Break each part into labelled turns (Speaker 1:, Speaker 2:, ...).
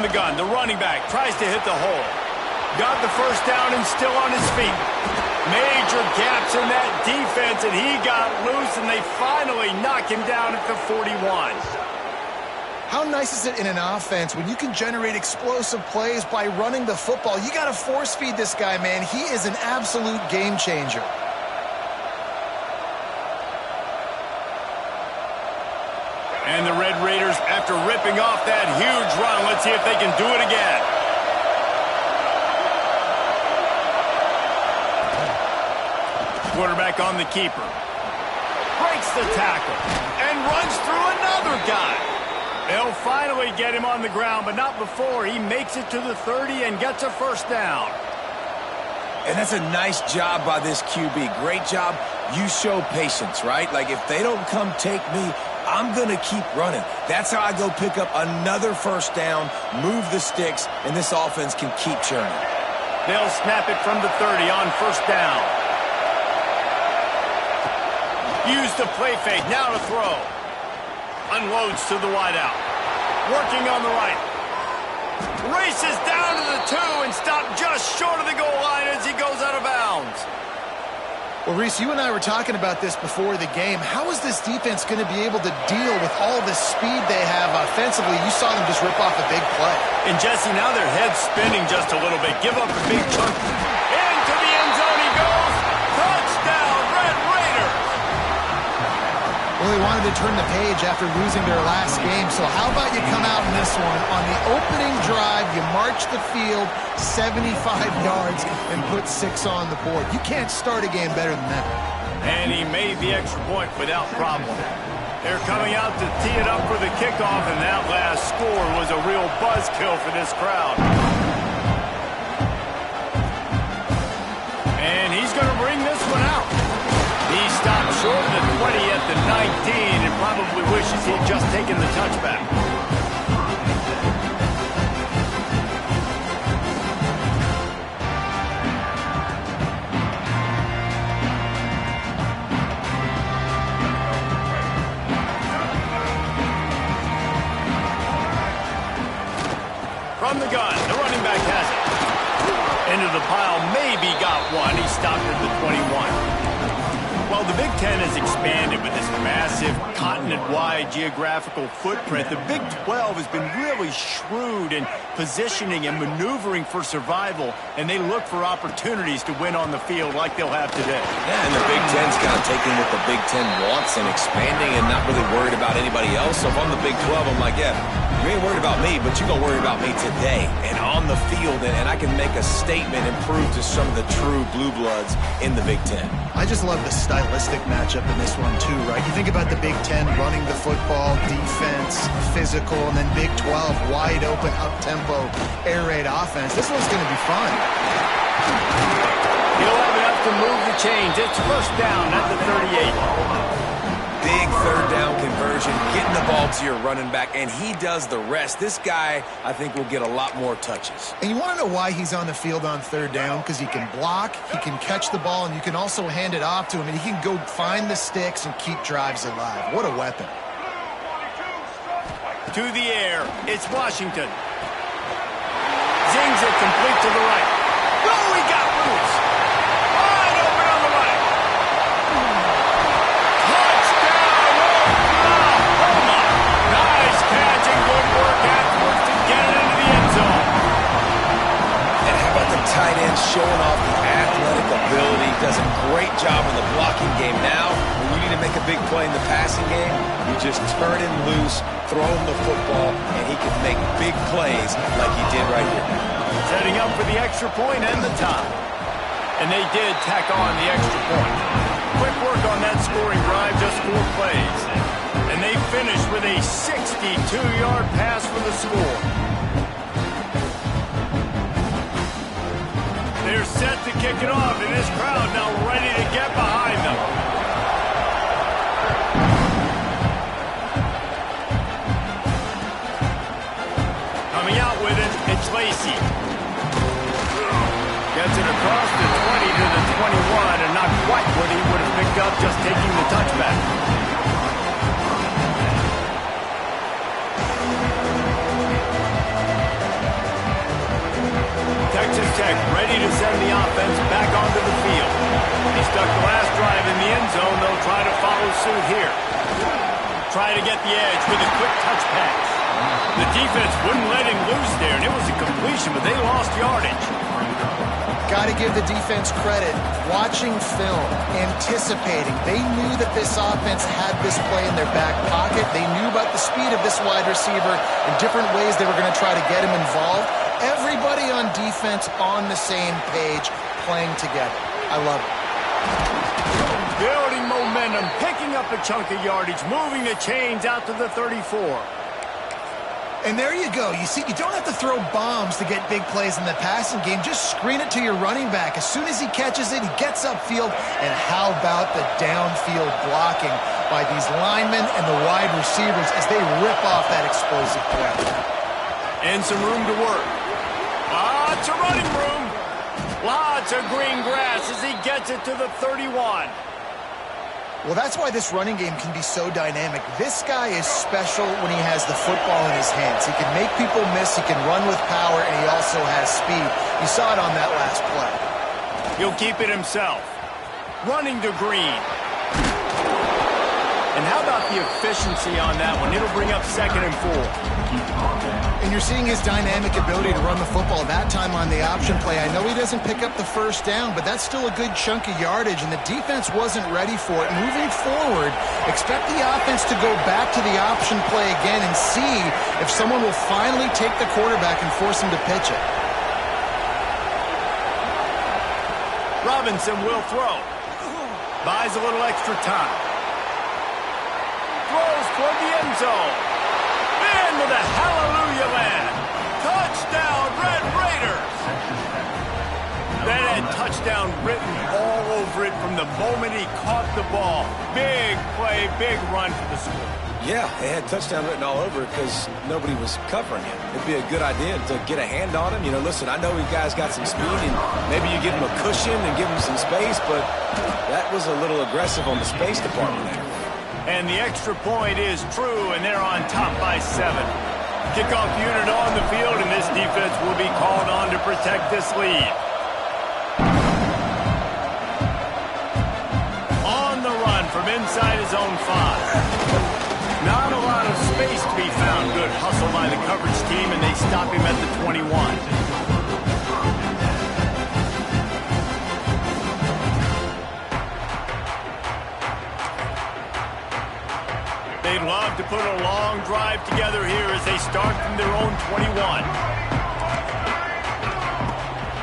Speaker 1: the gun, the running back tries to hit the hole. Got the first down and still on his feet. Major gaps in that defense, and he got loose, and they finally knock him down at the 41.
Speaker 2: How nice is it in an offense when you can generate explosive plays by running the football? You got to force feed this guy, man. He is an absolute game changer.
Speaker 1: And the Red Raiders, after ripping off that huge run, let's see if they can do it again. Quarterback on the keeper. Breaks the tackle and runs through another guy. They'll finally get him on the ground, but not before he makes it to the 30 and gets a first down.
Speaker 3: And that's a nice job by this QB. Great job. You show patience, right? Like, if they don't come take me, I'm going to keep running. That's how I go pick up another first down, move the sticks, and this offense can keep churning.
Speaker 1: They'll snap it from the 30 on first down. Use the play fake, now to throw. Unloads to the wideout. Working on the right. Races down to the 2 and stopped just short of the goal line as he goes out of bounds.
Speaker 2: Well, Reese, you and I were talking about this before the game. How is this defense going to be able to deal with all the speed they have offensively? You saw them just rip off a big play.
Speaker 1: And, Jesse, now their head's spinning just a little bit. Give up a big chunk. Into the end zone he goes. Touchdown, Red Raiders.
Speaker 2: Well, they wanted to turn the page after losing their last game. So how about you come out in this one? On the opening drive, you march the field 75 yards and put 6 on the board. You can't start a game better than that.
Speaker 1: And he made the extra point without problem. They're coming out to tee it up for the kickoff, and that last score was a real buzzkill for this crowd. And he's going to bring this one out. He stopped short of the 20 at the 19 and probably wishes he'd just taken the touchback. From the gun, the running back has it. Into the pile, maybe got one. He stopped at the 21. Well, the Big Ten has expanded with this massive continent-wide geographical footprint. The Big 12 has been really shrewd in positioning and maneuvering for survival, and they look for opportunities to win on the field like they'll have today.
Speaker 3: Yeah, and the Big Ten's kind of taking what the Big Ten wants and expanding and not really worried about anybody else. So if I'm the Big 12, I'm like, yeah, you ain't worried about me, but you're going to worry about me today and on the field, and I can make a statement and prove to some of the true blue bloods in the Big Ten.
Speaker 2: I just love the stylistic matchup in this one, too, right? You think about the Big Ten running the football, defense, physical, and then Big 12, wide open, up-tempo, air raid offense. This one's going to be fun.
Speaker 1: He'll have enough to move the chains. It's first down at the 38.
Speaker 3: Big third down conversion, getting the ball to your running back, and he does the rest. This guy, I think, will get a lot more touches.
Speaker 2: And you want to know why he's on the field on third down? Because he can block, he can catch the ball, and you can also hand it off to him, and he can go find the sticks and keep drives alive. What a weapon.
Speaker 1: To the air, it's Washington. Zings it complete to the right. Oh, he got loose. Wide open on the right. Touchdown, Oklahoma. Nice catch and good work afterwards to get it into the end zone.
Speaker 3: And how about the tight end showing off the athletic ability? Does a great job in the blocking game. Now, when you need to make a big play in the passing game, you just turn him loose, throw him the football, and he can make big plays like he did right here.
Speaker 1: Setting up for the extra point and the tie. And they did tack on the extra point. Quick work on that scoring drive, just 4 plays. And they finished with a 62-yard pass for the score. They're set to kick it off, and this crowd now ready to get behind them. Coming out with it, it's Lacy. Gets it across the 20 to the 21, and not quite what he would have picked up just taking the touchback. Texas Tech ready to send the offense back onto the field. He stuck the last drive in the end zone. They'll try to follow suit here. Try to get the edge with a quick touch pass. The defense wouldn't let him loose there, and it was a completion, but they lost yardage.
Speaker 2: Got to give the defense credit. Watching film, anticipating. They knew that this offense had this play in their back pocket. They knew about the speed of this wide receiver and different ways they were going to try to get him involved. Everybody on defense on the same page, playing together. I love it.
Speaker 1: Building momentum, picking up a chunk of yardage, moving the chains out to the 34.
Speaker 2: And there you go. You see, you don't have to throw bombs to get big plays in the passing game. Just screen it to your running back. As soon as he catches it, he gets upfield. And how about the downfield blocking by these linemen and the wide receivers as they rip off that explosive threat.
Speaker 1: And some room to work. Lots of running room. Lots of green grass as he gets it to the 31.
Speaker 2: Well, that's why this running game can be so dynamic. This guy is special when he has the football in his hands. He can make people miss, he can run with power, and he also has speed. You saw it on that last play.
Speaker 1: He'll keep it himself. Running to Green. And how about the efficiency on that one? It'll bring up 2nd and 4.
Speaker 2: And you're seeing his dynamic ability to run the football, that time on the option play. I know he doesn't pick up the first down, but that's still a good chunk of yardage, and the defense wasn't ready for it. Moving forward, expect the offense to go back to the option play again and see if someone will finally take the quarterback and force him to pitch it.
Speaker 1: Robinson will throw. Buys a little extra time. Throws toward the end zone. Into the hallelujah land. Touchdown, Red Raiders. That had touchdown written all over it from the moment he caught the ball. Big play, big run for the score.
Speaker 3: Yeah, they had touchdown written all over it because nobody was covering him. It'd be a good idea to get a hand on him. You know, listen, I know you guys got some speed, and maybe you give him a cushion and give him some space, but that was a little aggressive on the space department there.
Speaker 1: And the extra point is true, and they're on top by 7. Kickoff unit on the field, and this defense will be called on to protect this lead. On the run from inside his own 5. Not a lot of space to be found. Good hustle by the coverage team, and they stop him at the 21. They'd love to put a long drive together here as they start from their own 21.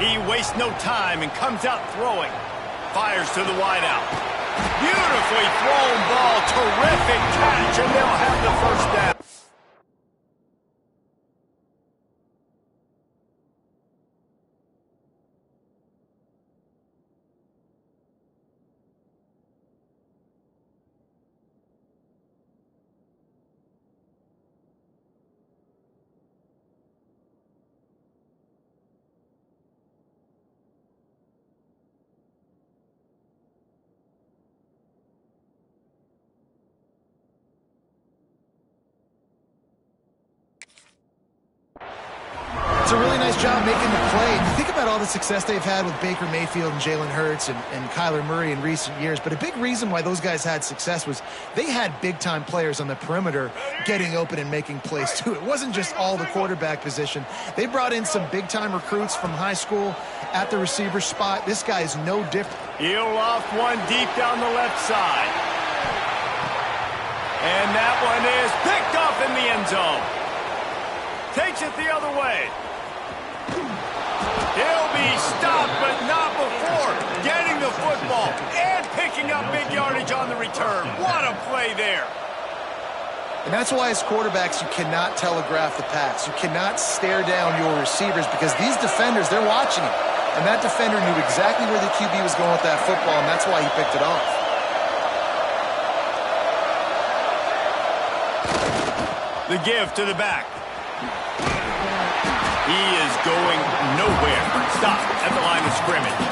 Speaker 1: He wastes no time and comes out throwing. Fires to the wideout. Beautifully thrown ball. Terrific catch, and they'll have the first down.
Speaker 2: It's a really nice job making the play. You think about all the success they've had with Baker Mayfield and Jalen Hurts and Kyler Murray in recent years, but a big reason why those guys had success was they had big-time players on the perimeter getting open and making plays, too. It wasn't just all the quarterback position. They brought in some big-time recruits from high school at the receiver spot. This guy is no different.
Speaker 1: He'll loft one deep down the left side. And that one is picked off in the end zone. Takes it the other way. He'll be stopped, but not before getting the football and picking up big yardage on the return. What a play there.
Speaker 2: And that's why as quarterbacks, you cannot telegraph the pass. You cannot stare down your receivers because these defenders, they're watching him. And that defender knew exactly where the QB was going with that football, and that's why he picked it off.
Speaker 1: The give to the back. He is going nowhere. Stop at the line of scrimmage.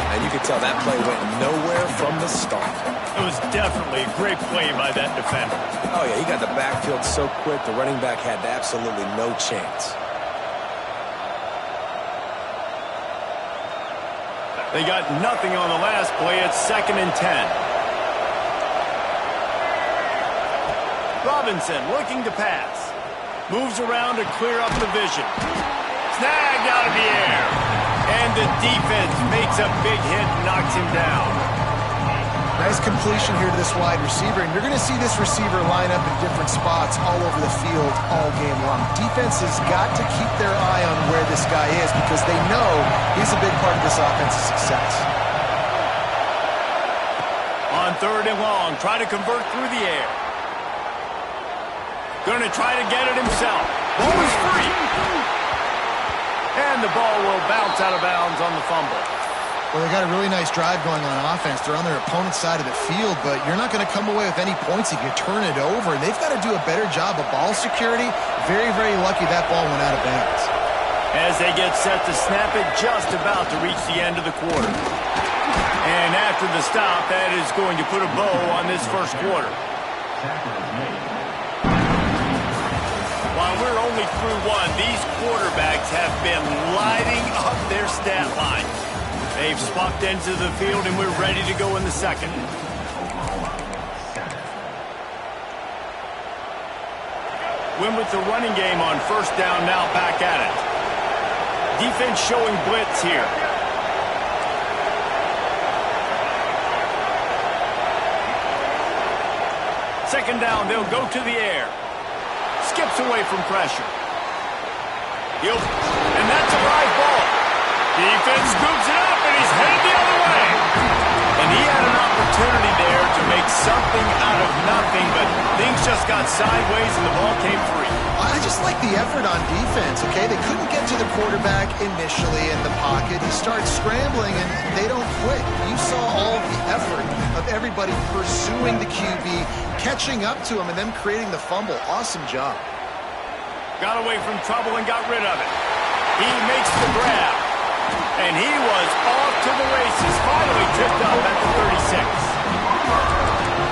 Speaker 3: And you could tell that play went nowhere from the start.
Speaker 1: It was definitely a great play by that defender.
Speaker 3: Oh, yeah, he got the backfield so quick, the running back had absolutely no chance.
Speaker 1: They got nothing on the last play. It's 2nd and 10. Robinson looking to pass. Moves around to clear up the vision. Snagged out of the air. And the defense makes a big hit and knocks him down.
Speaker 2: Nice completion here to this wide receiver, and you're going to see this receiver line up in different spots all over the field all game long. Defense has got to keep their eye on where this guy is because they know he's a big part of this offense's success.
Speaker 1: On 3rd and long, try to convert through the air. Going to try to get it himself. Ball is free. And the ball will bounce out of bounds on the fumble.
Speaker 2: Well, they got a really nice drive going on offense. They're on their opponent's side of the field, but you're not going to come away with any points if you turn it over. And they've got to do a better job of ball security. Very, very lucky that ball went out of bounds.
Speaker 1: As they get set to snap it, just about to reach the end of the quarter. And after the stop, that is going to put a bow on this first quarter. While we're only through one, these quarterbacks have been lighting up their stat line. They've swapped ends of the field, and we're ready to go in the second. Win with the running game on 1st down, now back at it. Defense showing blitz here. Second down, they'll go to the air. Skips away from pressure. And that's a live ball. Defense scoops it up, and he's headed the other way. And he had an opportunity there to make something out of nothing, but things just got sideways, and the ball came free.
Speaker 2: I just like the effort on defense, okay? They couldn't get to the quarterback initially in the pocket. He starts scrambling, and they don't quit. You saw all the effort of everybody pursuing the QB, catching up to him, and then creating the fumble. Awesome job.
Speaker 1: Got away from trouble and got rid of it. He makes the grab. And he was off to the races, finally tripped up at the 36.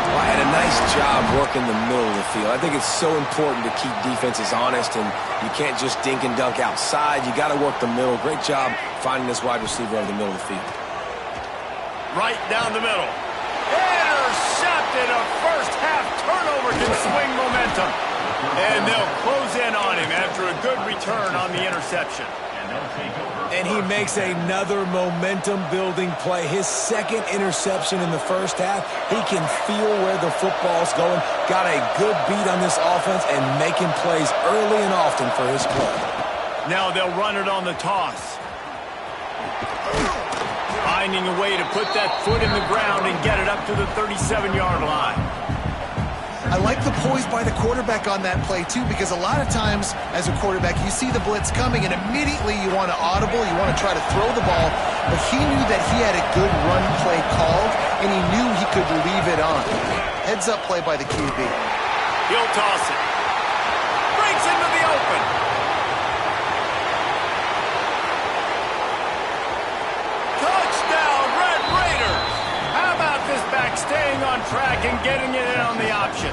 Speaker 3: Well, had a nice job working the middle of the field. I think it's so important to keep defenses honest, and you can't just dink and dunk outside. You got to work the middle. Great job finding this wide receiver over the middle of the field.
Speaker 1: Right down the middle. Intercepted. A first-half turnover can swing momentum. And they'll close in on him after a good return on the interception.
Speaker 3: And he makes another momentum-building play. His 2nd interception in the first half. He can feel where the football's going. Got a good beat on this offense and making plays early and often for his club.
Speaker 1: Now they'll run it on the toss. Finding a way to put that foot in the ground and get it up to the 37-yard line.
Speaker 2: I like the poise by the quarterback on that play, too, because a lot of times as a quarterback, you see the blitz coming, and immediately you want to audible, you want to try to throw the ball, but he knew that he had a good run play called, and he knew he could leave it on. Heads-up play by the QB.
Speaker 1: He'll toss it. Breaks into the open. Touchdown, Red Raiders! How about this back staying on track and getting it in on the option?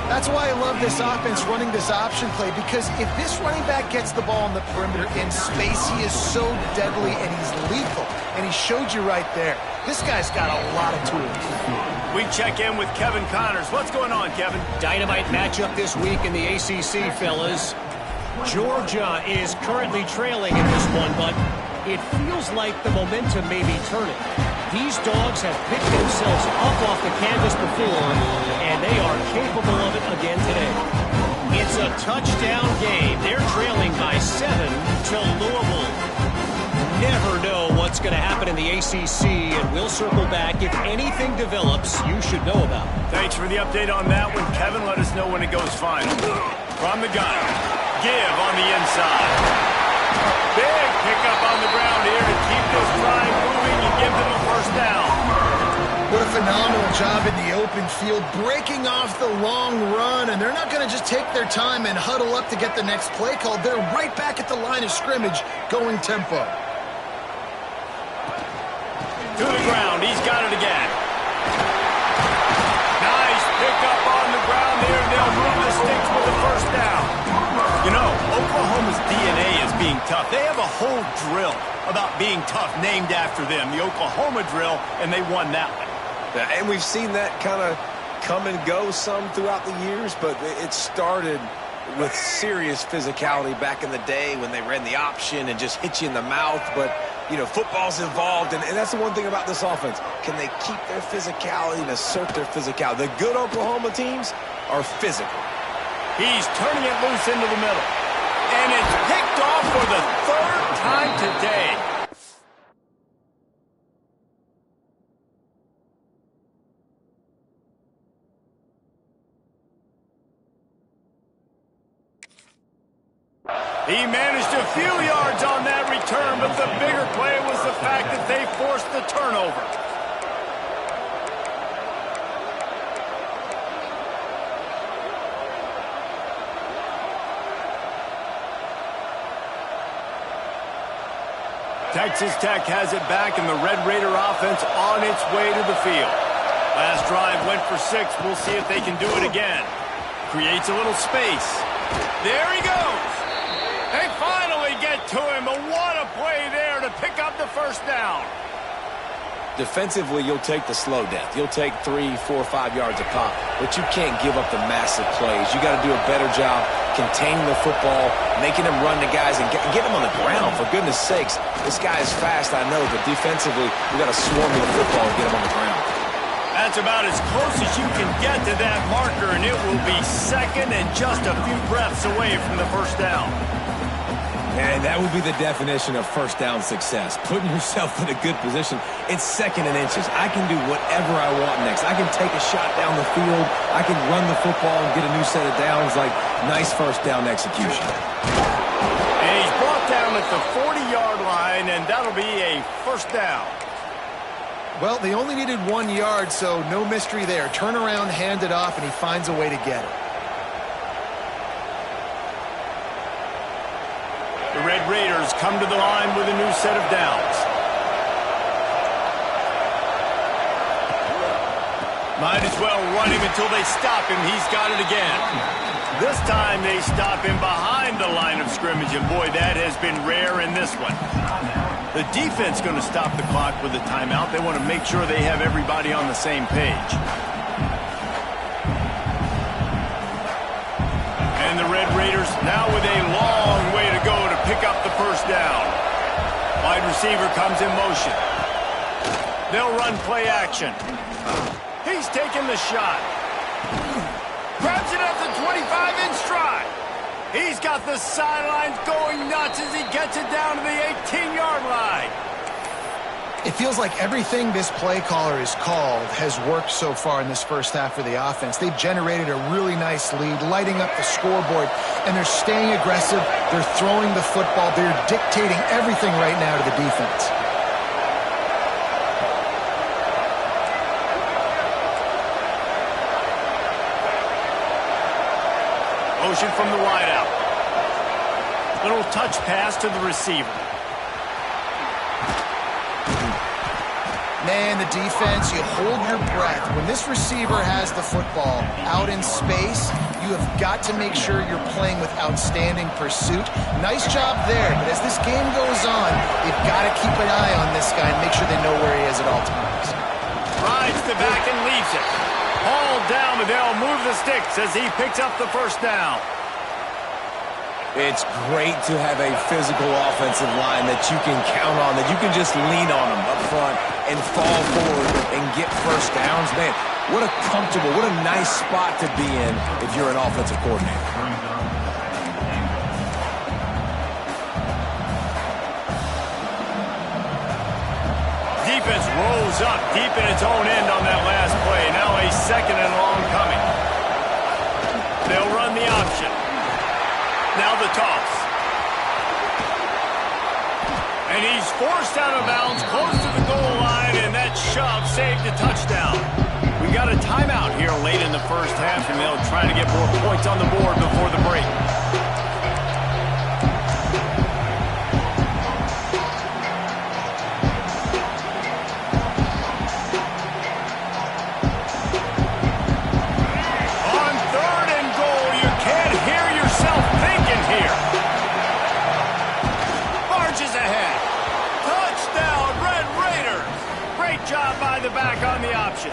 Speaker 2: That's why I love this offense running this option play, because if this running back gets the ball on the perimeter in space, he is so deadly and he's lethal. And he showed you right there. This guy's got a lot of tools.
Speaker 1: We check in with Kevin Connors. What's going on, Kevin?
Speaker 4: Dynamite matchup this week in the ACC, fellas. Georgia is currently trailing in this one, but it feels like the momentum may be turning. These dogs have picked themselves up off the canvas before, and they are capable of it again today. It's a touchdown game. They're trailing by 7 to Louisville. Never know what's going to happen in the ACC, and we'll circle back. If anything develops, you should know about it.
Speaker 1: Thanks for the update on that one, Kevin. Let us know when it goes final. From the gun, give on the inside. Big pickup on the ground here to keep this drive moving and give them a first down.
Speaker 2: What a phenomenal job in the open field, breaking off the long run, and they're not going to just take their time and huddle up to get the next play called. They're right back at the line of scrimmage, going tempo.
Speaker 1: To the ground, he's got it again. Nice pickup on the ground there. They'll move the sticks with the first down. You know, Oklahoma Oklahoma's DNA is being tough. They have a whole drill about being tough named after them, the Oklahoma drill, and they won that one.
Speaker 3: Yeah, and we've seen that kind of come and go some throughout the years, but it started with serious physicality back in the day when they ran the option and just hit you in the mouth. But, you know, football's involved, and that's the one thing about this offense. Can they keep their physicality and assert their physicality? The good Oklahoma teams are physical.
Speaker 1: He's turning it loose into the middle. And it's picked off for the third time today. He managed a few yards on that return, but the bigger play was the fact that they forced the turnover. Texas Tech has it back, and the Red Raider offense on its way to the field. Last drive went for 6. We'll see if they can do it again. Creates a little space. There he goes. They finally get to him, but what a play there to pick up the first down.
Speaker 3: Defensively, you'll take the slow death. You'll take 3, 4, 5 yards a pop, but you can't give up the massive plays. You got to do a better job containing the football, making them run the guys, and get them on the ground. For goodness sakes, this guy is fast, I know, but defensively, we got to swarm with the football and get him on the ground.
Speaker 1: That's about as close as you can get to that marker, and it will be second and just a few breaths away from the first down.
Speaker 3: And that would be the definition of first down success. Putting yourself in a good position. It's second and inches. I can do whatever I want next. I can take a shot down the field. I can run the football and get a new set of downs. Like, nice first down execution.
Speaker 1: And he's brought down at the 40-yard line, and that'll be a first down.
Speaker 2: Well, they only needed 1 yard, so no mystery there. Turn around, hand it off, and he finds a way to get it.
Speaker 1: The Red Raiders come to the line with a new set of downs. Might as well run him until they stop him. He's got it again. This time they stop him behind the line of scrimmage, and boy, that has been rare in this one. The defense going to stop the clock with a timeout. They want to make sure they have everybody on the same page. And the Red Raiders now with a long way to go to pick up the first down. Wide receiver comes in motion. They'll run play action. He's taking the shot. Grabs it at the 25 in stride. He's got the sidelines going nuts as he gets it down to the 18-yard line.
Speaker 2: It feels like everything this play caller has called has worked so far in this first half for the offense. They've generated a really nice lead, lighting up the scoreboard, and they're staying aggressive. They're throwing the football. They're dictating everything right now to the defense.
Speaker 1: Motion from the wideout. Little touch pass to the receiver.
Speaker 2: Man, the defense, you hold your breath. When this receiver has the football out in space, you have got to make sure you're playing with outstanding pursuit. Nice job there, but as this game goes on, you've got to keep an eye on this guy and make sure they know where he is at all times.
Speaker 1: Rides the back and leaves it. Hauled down, but they'll move the sticks as he picks up the first down.
Speaker 3: It's great to have a physical offensive line that you can count on, that you can just lean on them up front and fall forward and get first downs. Man, what a comfortable, what a nice spot to be in if you're an offensive coordinator.
Speaker 1: Defense rolls up deep in its own end on that last play. Now a second and long coming. They'll run the option. Now the toss. And he's forced out of bounds close to the goal line, and that shove saved a touchdown. We got a timeout here late in the first half, and they'll try to get more points on the board before the break. back on the option.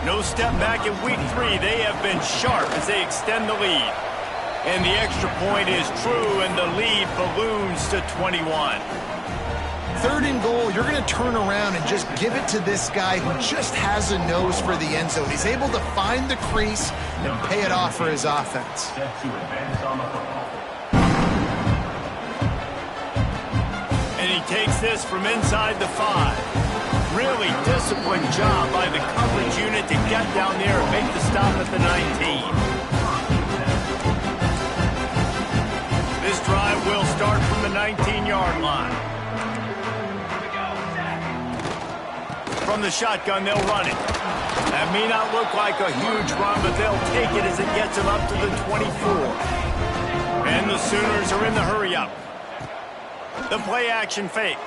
Speaker 1: No step back in week 3. They have been sharp as they extend the lead. And the extra point is true, and the lead balloons to 21.
Speaker 2: 3rd and goal, you're going to turn around and just give it to this guy who just has a nose for the end zone. He's able to find the crease and pay it off for his offense.
Speaker 1: And he takes this from inside the 5. Really disciplined job by the coverage unit to get down there and make the stop at the 19. This drive will start from the 19-yard line. From the shotgun, they'll run it. That may not look like a huge run, but they'll take it as it gets them up to the 24. And the Sooners are in the hurry-up. The play-action fake.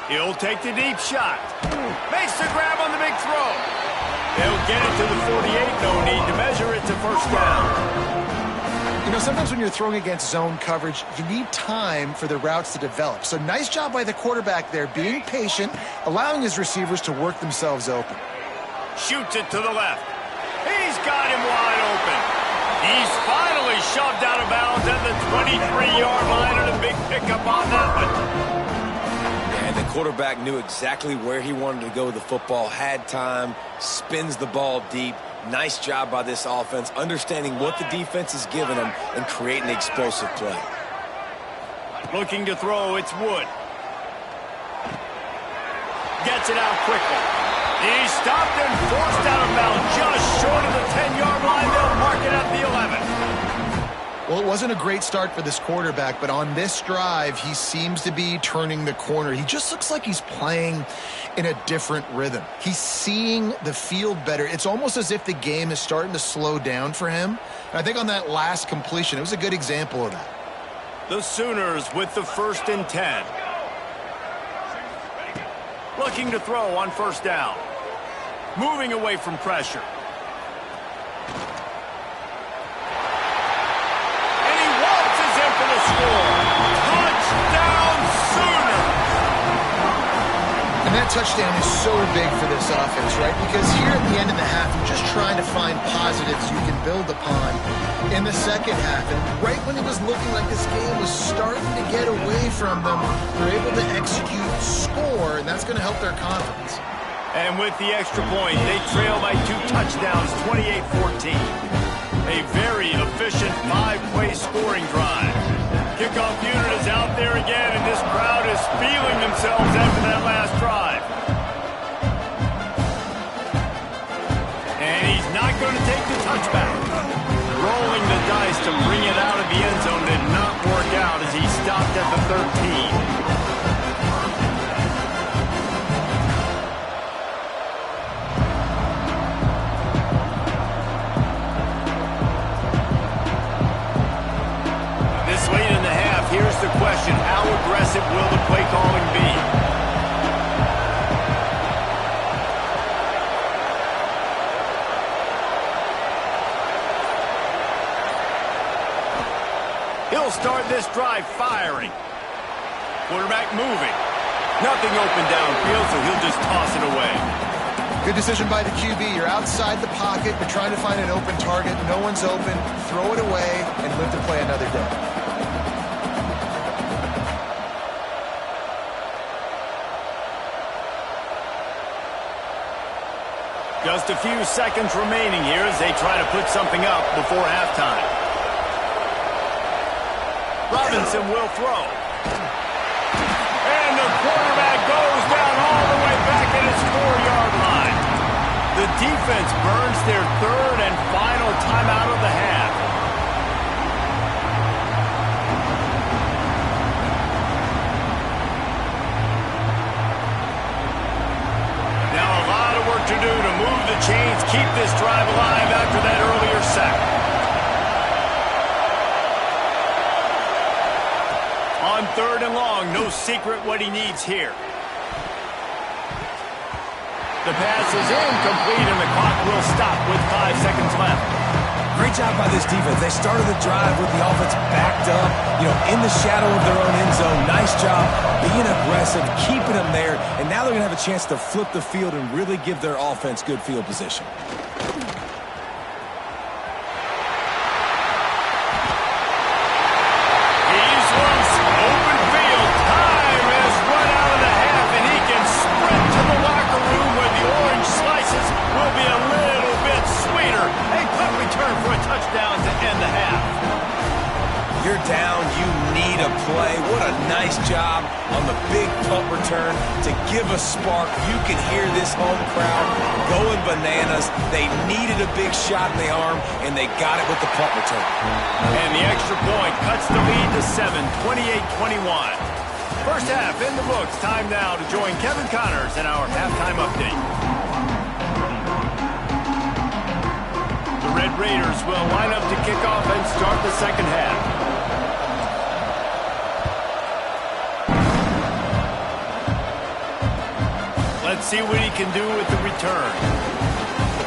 Speaker 1: He'll take the deep shot. Makes the grab on the big throw. They'll get it to the 48. No need to measure it to first down.
Speaker 2: You know, sometimes when you're throwing against zone coverage, you need time for the routes to develop. So nice job by the quarterback there, being patient, allowing his receivers to work themselves open.
Speaker 1: Shoots it to the left. He's got him wide open. He's finally shoved out of bounds at the 23-yard line, and a big pickup on that one.
Speaker 3: And the quarterback knew exactly where he wanted to go with the football, had time, spins the ball deep. Nice job by this offense, understanding what the defense is giving them and creating the explosive play.
Speaker 1: Looking to throw, it's Wood. Gets it out quickly. He's stopped and forced out of bounds just short of the 10-yard line. They'll mark it at the 11.
Speaker 2: Well, it wasn't a great start for this quarterback, but on this drive, he seems to be turning the corner. He just looks like he's playing in a different rhythm. He's seeing the field better. It's almost as if the game is starting to slow down for him. And I think on that last completion, it was a good example of that.
Speaker 1: The Sooners with the 1st and 10. Looking to throw on first down. Moving away from pressure. And he waltzes in for the score. Touchdown, Sooners!
Speaker 2: And that touchdown is so big for this offense, right? Because here at the end of the half, you're just trying to find positives you can build upon in the second half. And right when it was looking like this game was starting to get away from them, they're able to execute, score, and that's going to help their confidence.
Speaker 1: And with the extra point, they trail by 2 touchdowns, 28-14. A very efficient 5-play scoring drive. Kickoff unit is out there again, and this crowd is feeling themselves after that last drive. And he's not going to take the touchback. Rolling the dice to bring it out of the end zone did not work out as he stopped at the 13. Here's the question, how aggressive will the play calling be? He'll start this drive firing. Quarterback moving. Nothing open downfield, so he'll just toss it away.
Speaker 2: Good decision by the QB. You're outside the pocket. You're trying to find an open target. No one's open. Throw it away and live to play another day.
Speaker 1: Just a few seconds remaining here as they try to put something up before halftime. Robinson will throw. And the quarterback goes down all the way back at his 4-yard line. The defense burns their 3rd and final timeout of the half. To do to move the chains, keep this drive alive after that earlier sack. On 3rd and long, no secret what he needs here. The pass is incomplete and the clock will stop with 5 seconds left.
Speaker 3: Great job by this defense. They started the drive with the offense backed up, in the shadow of their own end zone. Nice Nice job being aggressive, keeping them there, and now they're going to have a chance to flip the field and really give their offense good field position.
Speaker 1: Touchdown to end the half.
Speaker 3: You're down, you need a play. What a nice job on the big punt return to give a spark. You can hear this home crowd going bananas. They needed a big shot in the arm, and they got it with the punt return.
Speaker 1: And the extra point cuts the lead to 7, 28-21. First half in the books. Time now to join Kevin Connors in our halftime update. Red Raiders will line up to kick off and start the second half. Let's see what he can do with the return.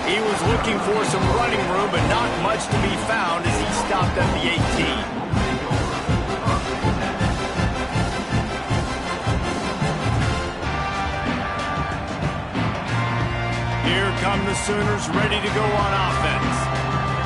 Speaker 1: He was looking for some running room, but not much to be found as he stopped at the 18. Here come the Sooners ready to go on offense.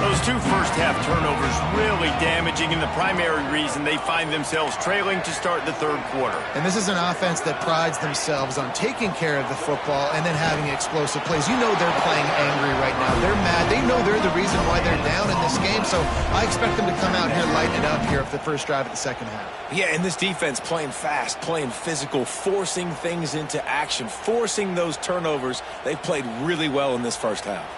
Speaker 1: Those two first-half turnovers really damaging, and the primary reason they find themselves trailing to start the third quarter.
Speaker 2: And this is an offense that prides themselves on taking care of the football and then having explosive plays. You know they're playing angry right now. They're mad. They know they're the reason why they're down in this game, so I expect them to come out here lighting it up here for the first drive of the second half.
Speaker 3: Yeah, and this defense playing fast, playing physical, forcing things into action, forcing those turnovers. They've played really well in this first half.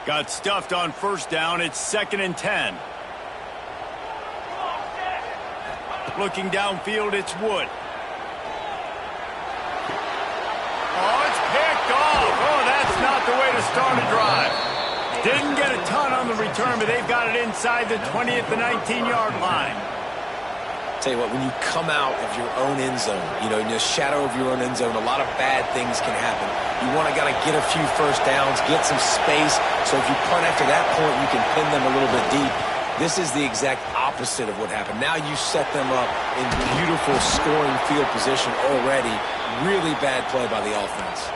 Speaker 1: Got stuffed on first down. It's 2nd and 10. Looking downfield, it's Wood. Oh, it's picked off. Oh, that's not the way to start a drive. Didn't get a ton on the return, but they've got it inside the 20 at the 19-yard line.
Speaker 3: Tell you what, when you come out of your own end zone, in the shadow of your own end zone, a lot of bad things can happen. You want to get a few first downs, get some space, so if you punt after that point, you can pin them a little bit deep. This is the exact opposite of what happened. Now you set them up in beautiful scoring field position already. Really bad play by the offense.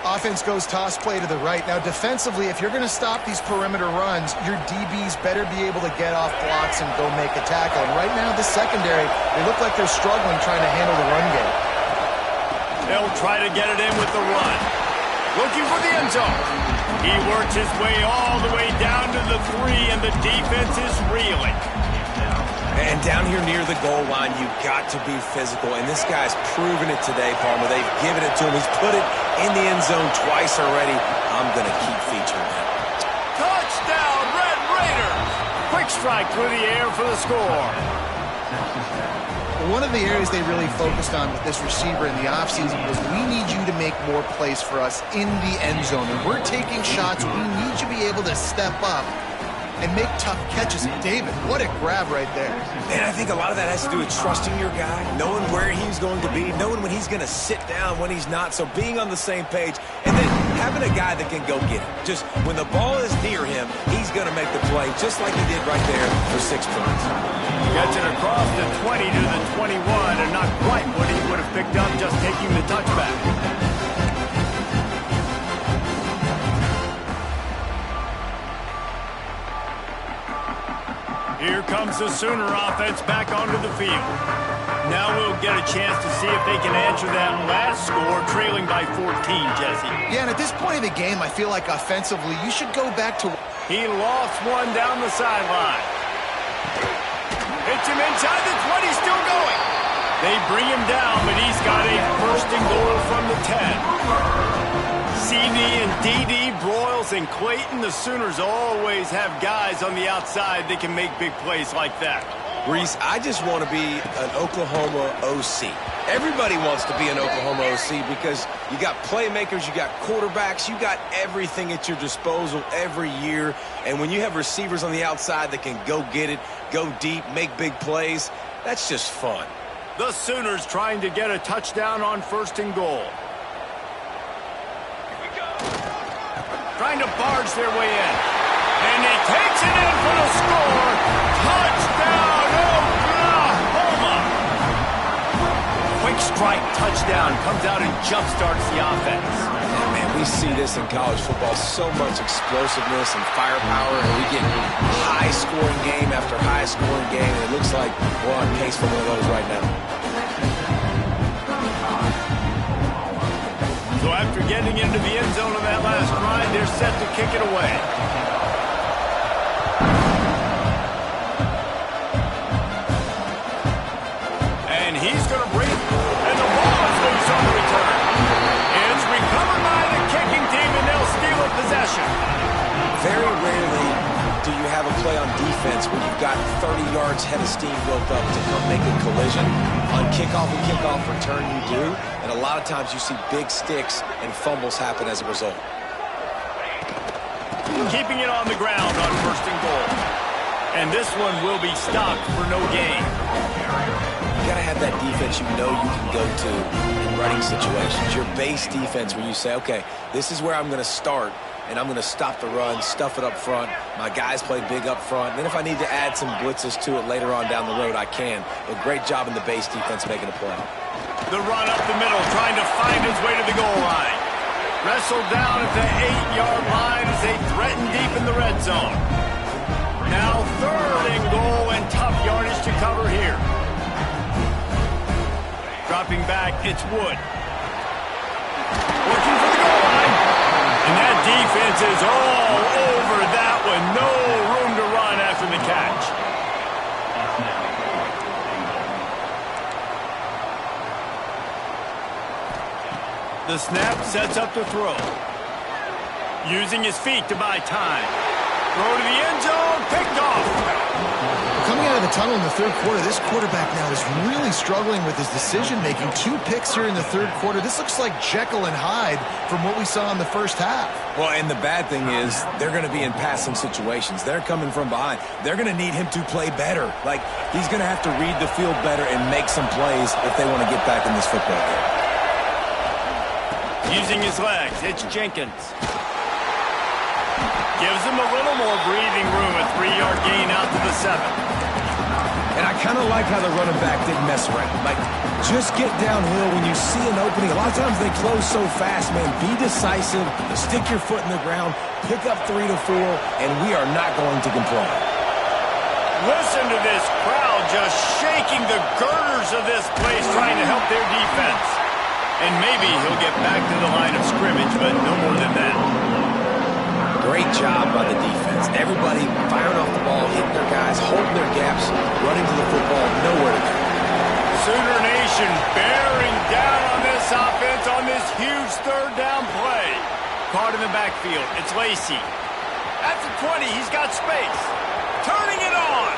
Speaker 2: Offense goes toss play to the right. Now, defensively, if you're going to stop these perimeter runs, your DBs better be able to get off blocks and go make a tackle. And right now, the secondary, they look like they're struggling trying to handle the run game.
Speaker 1: They'll try to get it in with the run. Looking for the end zone. He works his way all the way down to the 3, and the defense is reeling.
Speaker 3: And down here near the goal line, you've got to be physical. And this guy's proven it today, Palmer. They've given it to him. He's put it in the end zone twice already. I'm going to keep featuring him.
Speaker 1: Touchdown, Red Raiders! Quick strike through the air for the score.
Speaker 2: One of the areas they really focused on with this receiver in the offseason was we need you to make more plays for us in the end zone. And we're taking shots. We need you to be able to step up and make tough catches. And David, what a grab right there.
Speaker 3: Man, I think a lot of that has to do with trusting your guy, knowing where he's going to be, knowing when he's going to sit down, when he's not. So being on the same page, and then having a guy that can go get it. Just when the ball is near him, he's going to make the play, just like he did right there for 6 points.
Speaker 1: Gets it across the 20 to the 21, and not quite what he would have picked up just taking the touchback. Here comes the Sooner offense back onto the field. Now we'll get a chance to see if they can answer that last score, trailing by 14, Jesse.
Speaker 2: Yeah, and at this point in the game, I feel like offensively, you should go back to...
Speaker 1: He lost one down the sideline. Hits him inside the 20, still going. They bring him down, but he's got a first and goal from the 10. CD and DD, Broyles and Clayton, the Sooners always have guys on the outside that can make big plays like that.
Speaker 3: Reese, I just want to be an Oklahoma OC. Everybody wants to be an Oklahoma OC because you got playmakers, you got quarterbacks, you got everything at your disposal every year. And when you have receivers on the outside that can go get it, go deep, make big plays, that's just fun.
Speaker 1: The Sooners trying to get a touchdown on first and goal. Trying to barge their way in. And he takes it in for the score. Touchdown! touchdown, comes out and jump-starts the offense.
Speaker 3: Yeah, man, we see this in college football, so much explosiveness and firepower, and we get high-scoring game after high-scoring game, and it looks like we're on pace for one of those right now.
Speaker 1: So after getting into the end zone of that last drive, they're set to kick it away. And he's going to bring it, and the ball is loose on the return. It's recovered by the kicking team, and they'll steal a possession.
Speaker 3: Very rarely do you have a play on defense where you've got 30 yards head of steam built up to come make a collision. On kickoff and kickoff return, you do. And a lot of times you see big sticks and fumbles happen as a result.
Speaker 1: Keeping it on the ground on 1st and goal. And this one will be stopped for no gain.
Speaker 3: You got to have that defense you know you can go to in running situations. Your base defense where you say, okay, this is where I'm going to start, and I'm going to stop the run, stuff it up front. My guys play big up front. Then if I need to add some blitzes to it later on down the road, I can. But great job in the base defense making a play.
Speaker 1: The run up the middle, trying to find his way to the goal line. Wrestled down at the 8-yard line as they threaten deep in the red zone. Now 3rd and goal, and tough yardage to cover here. Dropping back, it's Wood. Looking for the goal line. And that defense is all over that one. No room to run after the catch. The snap sets up the throw. Using his feet to buy time. Throw to the end zone, picked off.
Speaker 2: Coming out of the tunnel in the 3rd quarter, this quarterback now is really struggling with his decision-making. 2 picks here in the 3rd quarter. This looks like Jekyll and Hyde from what we saw in the 1st half.
Speaker 3: Well, and the bad thing is they're going to be in passing situations. They're coming from behind. They're going to need him to play better. Like, he's going to have to read the field better and make some plays if they want to get back in this football game.
Speaker 1: Using his legs, it's Jenkins. Gives him a little more breathing room, a 3-yard gain out to the 7.
Speaker 3: And I kind of like how the running back didn't mess around. Like, just get downhill when you see an opening. A lot of times they close so fast, man. Be decisive, stick your foot in the ground, pick up 3 to 4, and we are not going to complain.
Speaker 1: Listen to this crowd just shaking the girders of this place, trying to help their defense. And maybe he'll get back to the line of scrimmage, but no more than that.
Speaker 3: Great job by the defense. Everybody firing off the ball, hitting their guys, holding their gaps, running to the football, nowhere to go.
Speaker 1: Sooner Nation bearing down on this offense on this huge 3rd down play. Caught in the backfield. It's Lacy. At the 20, he's got space. Turning it on.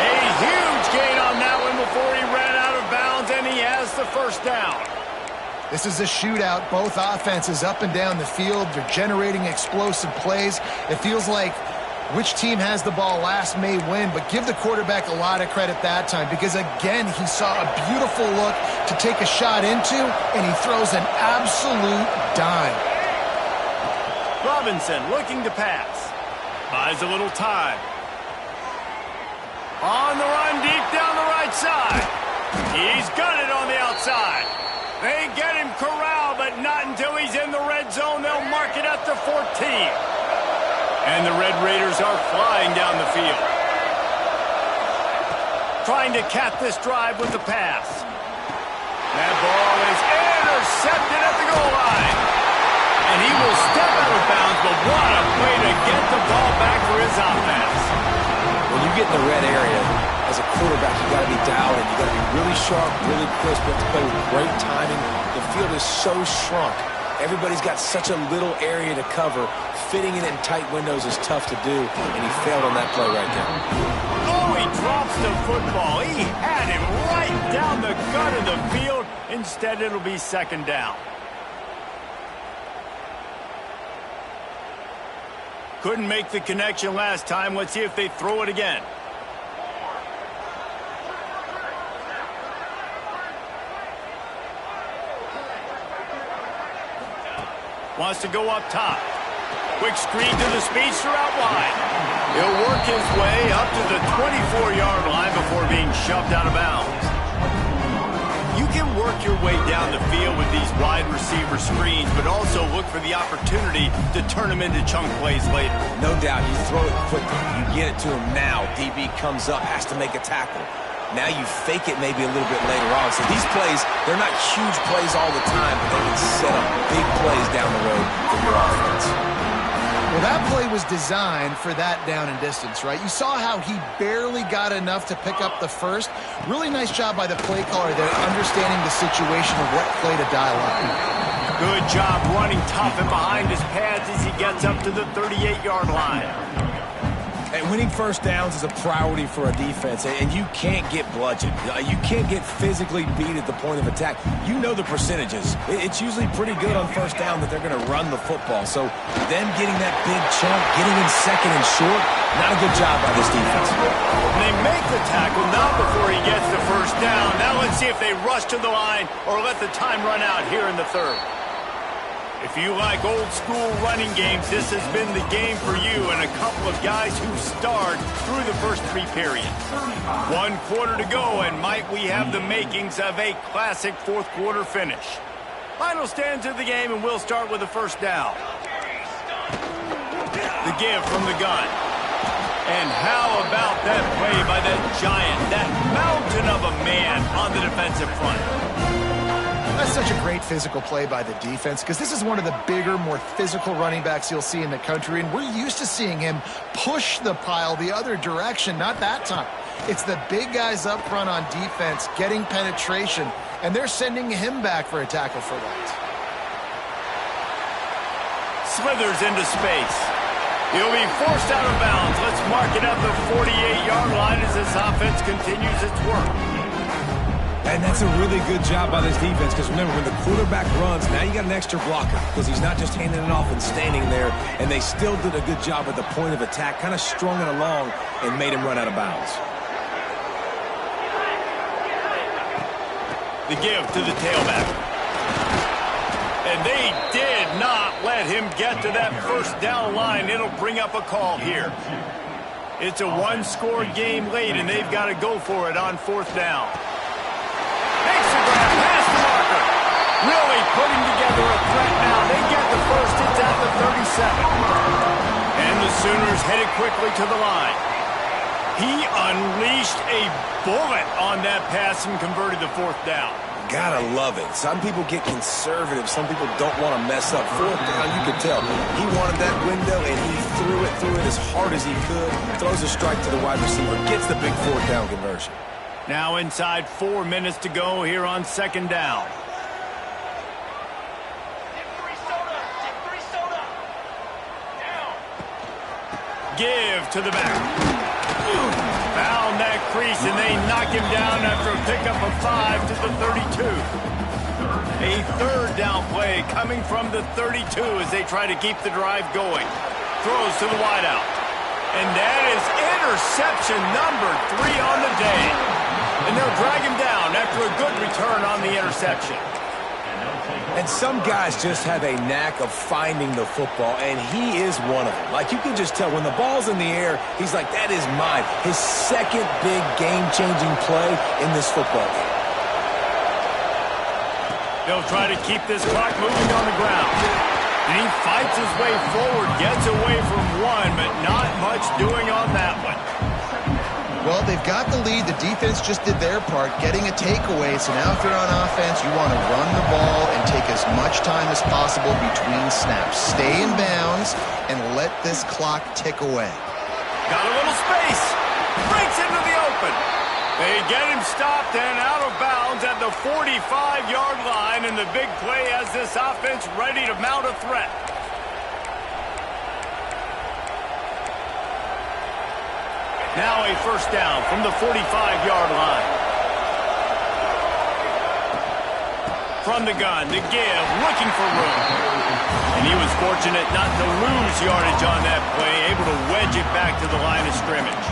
Speaker 1: A huge gain on that one before he ran out of bounds, and he has the 1st down.
Speaker 2: This is a shootout. Both offenses up and down the field. They're generating explosive plays. It feels like which team has the ball last may win, but give the quarterback a lot of credit that time because, again, he saw a beautiful look to take a shot into, and he throws an absolute dime.
Speaker 1: Robinson looking to pass. Buys a little time. On the run deep down the right side. He's got it on the outside. They get him corralled, but not until he's in the red zone. They'll mark it at the 14. And the Red Raiders are flying down the field. Trying to cap this drive with the pass. That ball is intercepted at the goal line. And he will step out of bounds, but what a way to get the ball back for his offense.
Speaker 3: When you get in the red area, as a quarterback, you got to be dialed in. You got to be really sharp, really crisp. You have to play with great timing. The field is so shrunk. Everybody's got such a little area to cover. Fitting it in tight windows is tough to do, and he failed on that play right there.
Speaker 1: Oh, he drops the football. He had him right down the gut of the field. Instead, it'll be 2nd down. Couldn't make the connection last time. Let's see if they throw it again. Wants to go up top. Quick screen to the speedster out wide. He'll work his way up to the 24-yard line before being shoved out of bounds. You can work your way down the field with these wide receiver screens, but also look for the opportunity to turn them into chunk plays later.
Speaker 3: No doubt, you throw it quickly. You get it to him now. DB comes up, has to make a tackle. Now you fake it maybe a little bit later on. So these plays, they're not huge plays all the time, but they can set up big plays down the road for your offense.
Speaker 2: Well, that play was designed for that down and distance, right? You saw how he barely got enough to pick up the first. Really nice job by the play caller there, understanding the situation of what play to dial up.
Speaker 1: Good job running tough and behind his pads as he gets up to the 38-yard line.
Speaker 3: And winning first downs is a priority for a defense, and you can't get bludgeoned. You can't get physically beat at the point of attack. You know the percentages. It's usually pretty good on first down that they're going to run the football. So them getting that big chunk, getting in second and short, not a good job by this defense.
Speaker 1: And they make the tackle now before he gets the first down. Now let's see if they rush to the line or let the time run out here in the third. If you like old-school running games, this has been the game for you and a couple of guys who starred through the first 3 periods. 1 quarter to go, and might we have the makings of a classic fourth-quarter finish. Final stands of the game, and we'll start with the first down. The give from the gun. And how about that play by that giant, that mountain of a man on the defensive front?
Speaker 2: That's such a great physical play by the defense because this is one of the bigger, more physical running backs you'll see in the country, and we're used to seeing him push the pile the other direction. Not that time. It's the big guys up front on defense getting penetration, and they're sending him back for a tackle for loss.
Speaker 1: Slithers into space. He'll be forced out of bounds. Let's mark it at the 48-yard line as this offense continues its work.
Speaker 3: And that's a really good job by this defense because remember, when the quarterback runs, now you got an extra blocker because he's not just handing it off and standing there, and they still did a good job at the point of attack, kind of strung it along and made him run out of bounds.
Speaker 1: The give to the tailback. And they did not let him get to that first down line. It'll bring up a call here. It's a one-score game late, and they've got to go for it on 4th down. Makes the grab past the marker. Really putting together a threat now. They get the first. It's at the 37. And the Sooners headed quickly to the line. He unleashed a bullet on that pass and converted the 4th down.
Speaker 3: Gotta love it. Some people get conservative. Some people don't want to mess up. 4th down, you can tell. He wanted that window, and he threw it as hard as he could. Throws a strike to the wide receiver. Gets the big 4th down conversion.
Speaker 1: Now inside 4 minutes to go here on 2nd down. Give to the back. Found that crease, and they knock him down after a pickup of 5 to the 32. A 3rd down play coming from the 32 as they try to keep the drive going. Throws to the wideout. And that is interception number 3 on the day. And they'll drag him down after a good return on the interception.
Speaker 3: And some guys just have a knack of finding the football, and he is one of them. Like, you can just tell when the ball's in the air, he's like, that is mine. His second big game-changing play in this football game.
Speaker 1: They'll try to keep this clock moving on the ground. And he fights his way forward, gets away from one, but not much doing on that one.
Speaker 2: Well, they've got the lead. The defense just did their part, getting a takeaway. So now if you're on offense, you want to run the ball and take as much time as possible between snaps. Stay in bounds and let this clock tick away.
Speaker 1: Got a little space. Breaks into the open. They get him stopped and out of bounds at the 45-yard line, and the big play has this offense ready to mount a threat. Now a 1st down from the 45-yard line. From the gun, the give, looking for room. And he was fortunate not to lose yardage on that play, able to wedge it back to the line of scrimmage.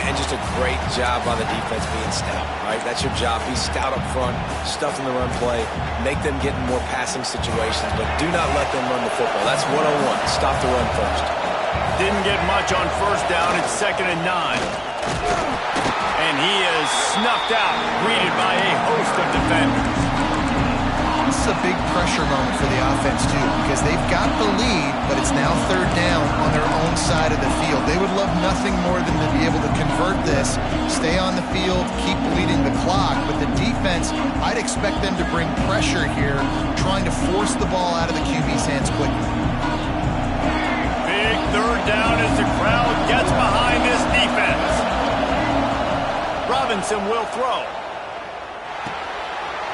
Speaker 3: And just a great job by the defense being stout, right? That's your job. Be stout up front, stuff in the run play, make them get in more passing situations, but do not let them run the football. That's 101. Stop the run first.
Speaker 1: Didn't get much on 1st down. It's 2nd and 9. And he is snuffed out, greeted by a host of defenders.
Speaker 2: This is a big pressure moment for the offense, too, because they've got the lead, but it's now third down on their own side of the field. They would love nothing more than to be able to convert this, stay on the field, keep bleeding the clock. But the defense, I'd expect them to bring pressure here, trying to force the ball out of the QB's hands quickly.
Speaker 1: Big third down as the crowd gets behind this defense. Robinson will throw.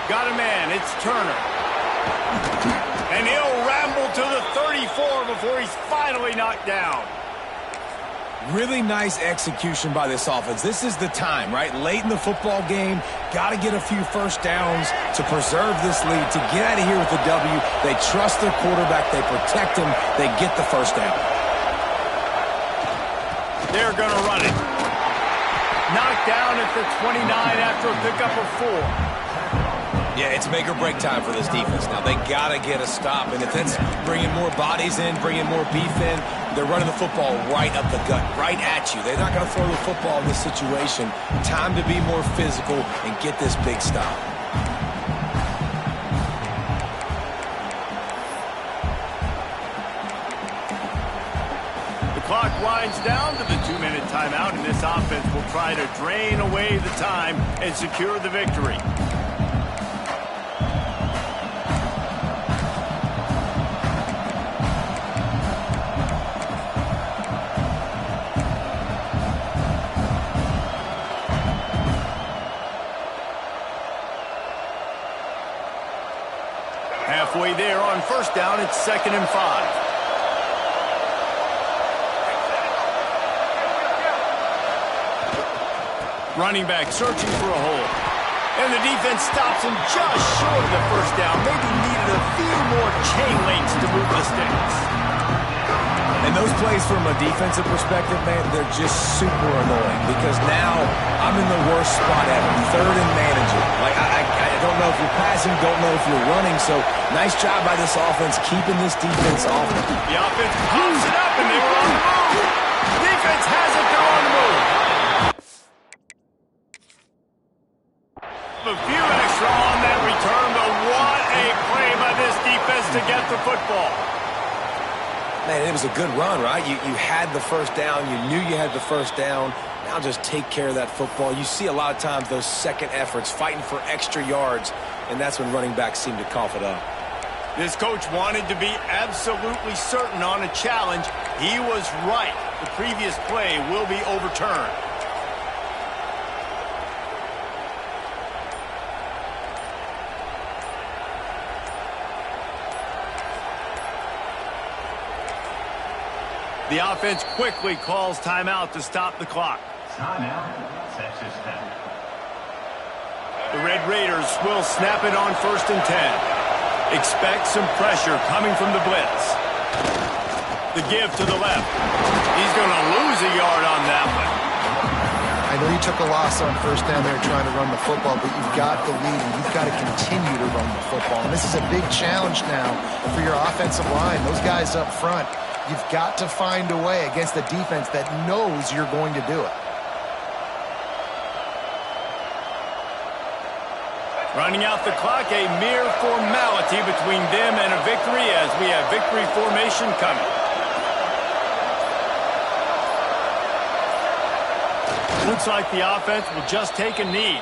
Speaker 1: Got a man, it's Turner. And he'll ramble to the 34 before he's finally knocked down.
Speaker 3: Really nice execution by this offense. This is the time, right? Late in the football game, got to get a few first downs to preserve this lead, to get out of here with the W. They trust their quarterback. They protect him. They get the first down.
Speaker 1: They're going to run it. Knocked down at the 29 after a pickup of 4.
Speaker 3: Yeah, it's make or break time for this defense. Now, they got to get a stop. And if that's bringing more bodies in, bringing more beef in, they're running the football right up the gut, right at you. They're not going to throw the football in this situation. Time to be more physical and get this big stop.
Speaker 1: The clock winds down to the 2-minute timeout, and this offense will try to drain away the time and secure the victory. Halfway there on first down, it's 2nd and 5. Running back searching for a hole. And the defense stops him just short of the first down. Maybe needed a few more chain links to move the sticks.
Speaker 3: And those plays from a defensive perspective, man, they're just super annoying because now I'm in the worst spot ever. 3rd and manageable. Like, I don't know if you're passing, don't know if you're running. So nice job by this offense keeping this defense off.
Speaker 1: The offense pops it up and they were on the move. Defense has it, they're on the move. A few extra on that return, but what a play by this defense to get the football.
Speaker 3: Man, it was a good run, right? You had the first down. You knew you had the first down. Now just take care of that football. You see a lot of times those second efforts, fighting for extra yards, and that's when running backs seem to cough it up.
Speaker 1: This coach wanted to be absolutely certain on a challenge. He was right. The previous play will be overturned. The offense quickly calls timeout to stop the clock.
Speaker 5: Timeout, Texas Tech.
Speaker 1: The Red Raiders will snap it on 1st and 10. Expect some pressure coming from the blitz. The give to the left. He's going to lose a yard on that one.
Speaker 2: I know you took a loss on first down there trying to run the football, but you've got the lead, and you've got to continue to run the football. And this is a big challenge now for your offensive line. Those guys up front, you've got to find a way against a defense that knows you're going to do it.
Speaker 1: Running out the clock, a mere formality between them and a victory as we have victory formation coming. Looks like the offense will just take a knee.